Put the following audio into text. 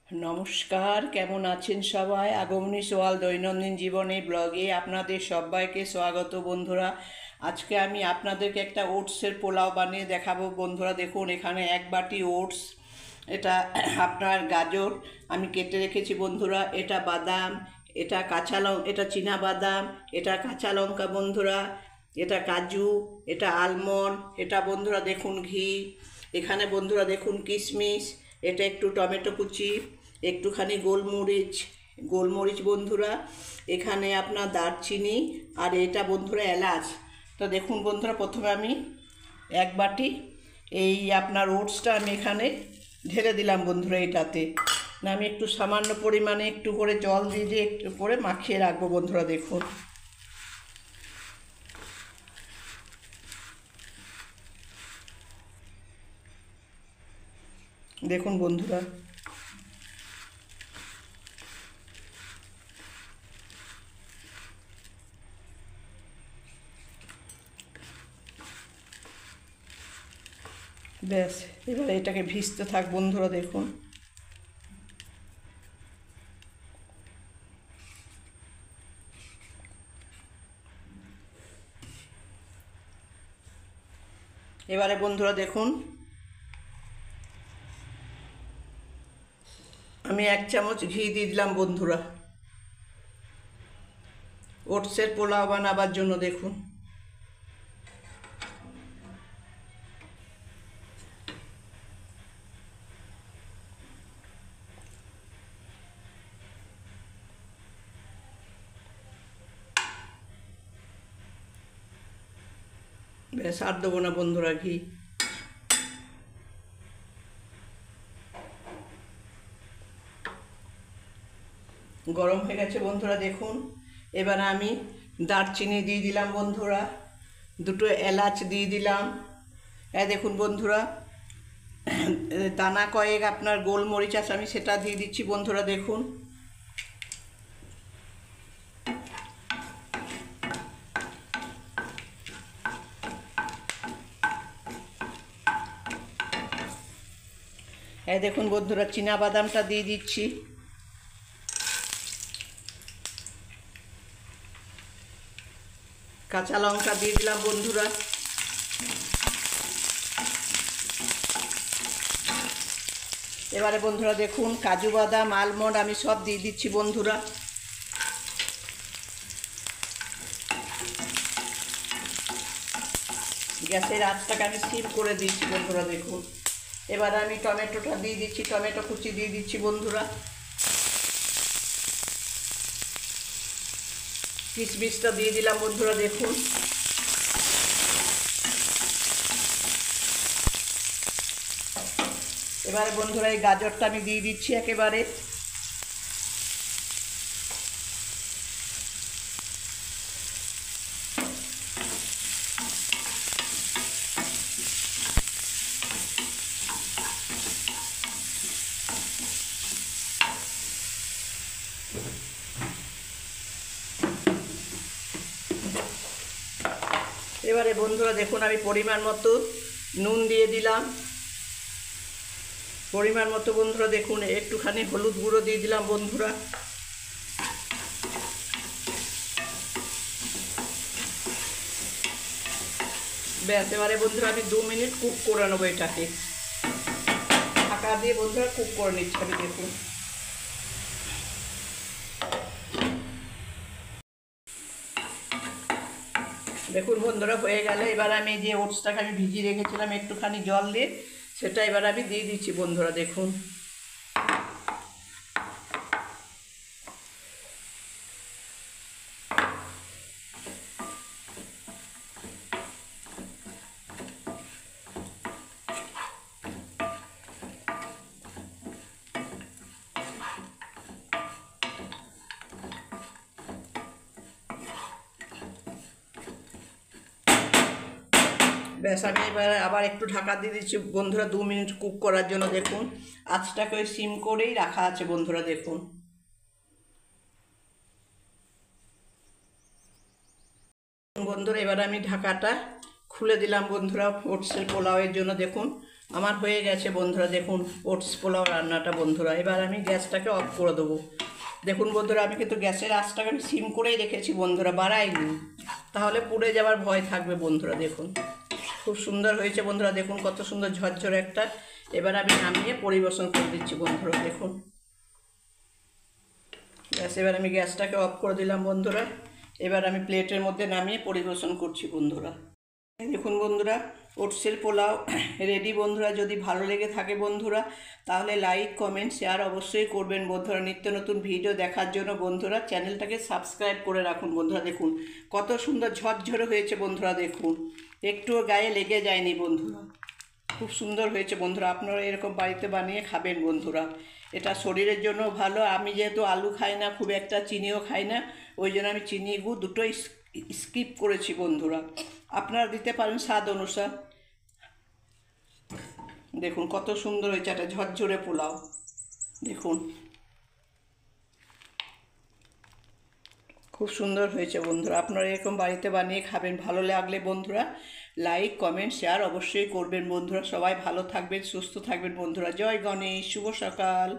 নমস্কার, কেমন আছেন সবাই? আগমনী সোয়াল দৈনন্দিন জীবনে ব্লগে আপনাদের সবাইকে স্বাগত বন্ধুরা। আজকে আমি আপনাদেরকে একটা ওটসের পোলাও বানিয়ে দেখাবো বন্ধুরা। দেখুন, এখানে এক বাটি ওটস, এটা আপনার গাজর আমি কেটে রেখেছি বন্ধুরা, এটা বাদাম, এটা এটা চীনা বাদাম, এটা কাঁচা লঙ্কা বন্ধুরা, এটা কাজু, এটা আলমন্ড, এটা বন্ধুরা দেখুন ঘি, এখানে বন্ধুরা দেখুন কিশমিশ, এটা একটু টমেটো কুচি, একটুখানি গোলমরিচ বন্ধুরা, এখানে আপনার দারচিনি, আর এটা বন্ধুরা এলাচ। তো দেখুন বন্ধুরা, প্রথমে আমি এক বাটি এই আপনার ওটসটা আমি এখানে ঢেলে দিলাম বন্ধুরা। এটাতে আমি একটু সামান্য পরিমাণে একটু করে জল দিয়ে একটু করে মাখিয়ে রাখবো বন্ধুরা। দেখুন, দেখুন বন্ধুরা, ব্যাস এবার এটাকে ভিজতে থাক বন্ধুরা। দেখুন, এবারে বন্ধুরা দেখুন, আমি 1 চামচ ঘি দিয়ে দিলাম বন্ধুরা ওটসের পোলাও বানাবার জন্য। দেখুন, ব্যাস আর দেবো না বন্ধুরা ঘি। গরম হয়ে গেছে বন্ধুরা। দেখুন, এবার আমি দারচিনি দিয়ে দিলাম বন্ধুরা, দুটো এলাচ দিয়ে দিলাম, দেখুন বন্ধুরা, দানা কয়েক আপনার গোলমরিচ আছে, আমি সেটা দিয়ে দিচ্ছি বন্ধুরা। দেখুন, দেখুন বন্ধুরা, চীনা বাদামটা দিয়ে দিচ্ছি, কাঁচা লঙ্কা দিয়ে দিলাম বন্ধুরা, এবারে বন্ধুরা দেখুন কাজু বাদাম আলমন্ড আমি সব দিয়ে দিচ্ছি বন্ধুরা। গ্যাসের আঁচটাকে আমি সিম করে দিচ্ছি বন্ধুরা। দেখুন, এবার আমি টমেটোটা দিয়ে দিচ্ছি, টমেটো কুচি দিয়ে দিচ্ছি বন্ধুরা, কিশমিশটা দিয়ে দিলাম বন্ধুরা। দেখুন, এবারে বন্ধুরা এই গাজরটা আমি দিয়ে দিচ্ছি একেবারে, এবারে বন্ধুরা দেখুন আমি পরিমাণ মতো নুন দিয়ে দিলাম, পরিমাণ মতো বন্ধুরা দেখুন একটুখানি হলুদ গুঁড়ো দিয়ে দিলাম বন্ধুরা, ব্যাস এবারে বন্ধুরা আমি 2 মিনিট কুক করে নেবো এটাকে, ঢাকা দিয়ে বন্ধুরা কুক করে নিচ্ছি আমি। দেখুন, দেখুন বন্ধুরা হয়ে গেল। এবার আমি যে ওটসটাকে আমি ভিজিয়ে রেখেছিলাম একটুখানি জল দিয়ে, সেটা এবার আমি দিয়ে দিচ্ছি বন্ধুরা। দেখুন, ব্যাস আমি এবার আবার একটু ঢাকা দিয়ে দিচ্ছি বন্ধুরা 2 মিনিট কুক করার জন্য। দেখুন, আঁচটাকে ওই সিম করেই রাখা আছে বন্ধুরা। দেখুন, বন্ধুরা এবার আমি ঢাকাটা খুলে দিলাম বন্ধুরা ওটসের পোলাওয়ের জন্য। দেখুন, আমার হয়ে গেছে বন্ধুরা, দেখুন ওটস পোলাও রান্নাটা বন্ধুরা। এবার আমি গ্যাসটাকে অফ করে দেবো। দেখুন বন্ধুরা, আমি কিন্তু গ্যাসের আঁচটাকে আমি সিম করেই রেখেছি বন্ধুরা, বাড়াইনি, তাহলে পুড়ে যাওয়ার ভয় থাকবে বন্ধুরা। দেখুন খুব সুন্দর হয়েছে বন্ধুরা, দেখুন কত সুন্দর ঝরঝরে একটা। এবার আমি নামিয়ে পরিবেশন করে দিচ্ছি বন্ধুরা। দেখুন এবার আমি গ্যাসটাকে অফ করে দিলাম বন্ধুরা। এবার আমি প্লেটের মধ্যে নামিয়ে পরিবেশন করছি বন্ধুরা। দেখুন বন্ধুরা, ওটসের পোলাও রেডি বন্ধুরা। যদি ভালো লেগে থাকে বন্ধুরা, তাহলে লাইক কমেন্ট শেয়ার অবশ্যই করবেন বন্ধুরা। নিত্য নতুন ভিডিও দেখার জন্য বন্ধুরা চ্যানেলটাকে সাবস্ক্রাইব করে রাখুন বন্ধুরা। দেখুন কত সুন্দর ঝরঝরে হয়েছে বন্ধুরা, দেখুন একটুও গায়ে লেগে যায়নি বন্ধুরা। খুব সুন্দর হয়েছে বন্ধুরা, আপনারা এরকম বাড়িতে বানিয়ে খাবেন বন্ধুরা। এটা শরীরের জন্য ভালো। আমি যেহেতু আলু খাই না, খুব একটা চিনিও খাই না, ওই জন্য আমি চিনি গুড় দুটোই স্কিপ করেছি বন্ধুরা। আপনারা দিতে পারেন স্বাদ অনুসার। দেখুন কত সুন্দর হয়েছে একটা ঝরঝরে পোলাও। দেখুন খুব সুন্দর হয়েছে বন্ধুরা, আপনারা এরকম বাড়িতে বানিয়ে খাবেন। ভালো লাগলে বন্ধুরা লাইক কমেন্ট শেয়ার অবশ্যই করবেন বন্ধুরা। সবাই ভালো থাকবেন, সুস্থ থাকবেন বন্ধুরা। জয় গণেশ, শুভ সকাল।